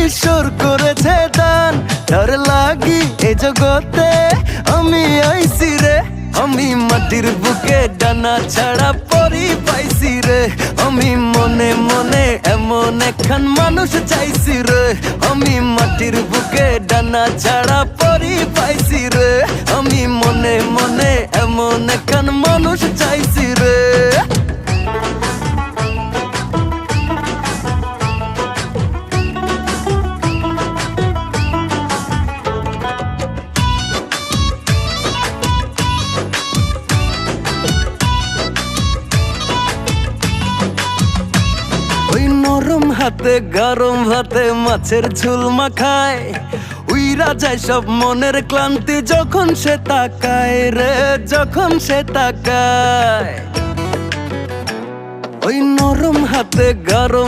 ঈশ্বর করেছে দান, তার লাগি এ জগতে আমি আইছি রে। আমি মাটির বুকে ডানা ছাড়া পরি পাইছি রে। আমি মনে মনে এমন একখান মানুষ চাইছি রে। আমি মাটির বুকে ডানা ছাড়া পরি পাইছি রে। আমি মনে মনে এমন একখান মানুষ চাইছি রে। নরম হাতে গরম ভাতে মাছের ঝোল মাখায়, উইরা যায় সব মনের ক্লান্তি যখন সে তাকায় রে, যখন সে তাকায়। ওই নরম হাতে গরম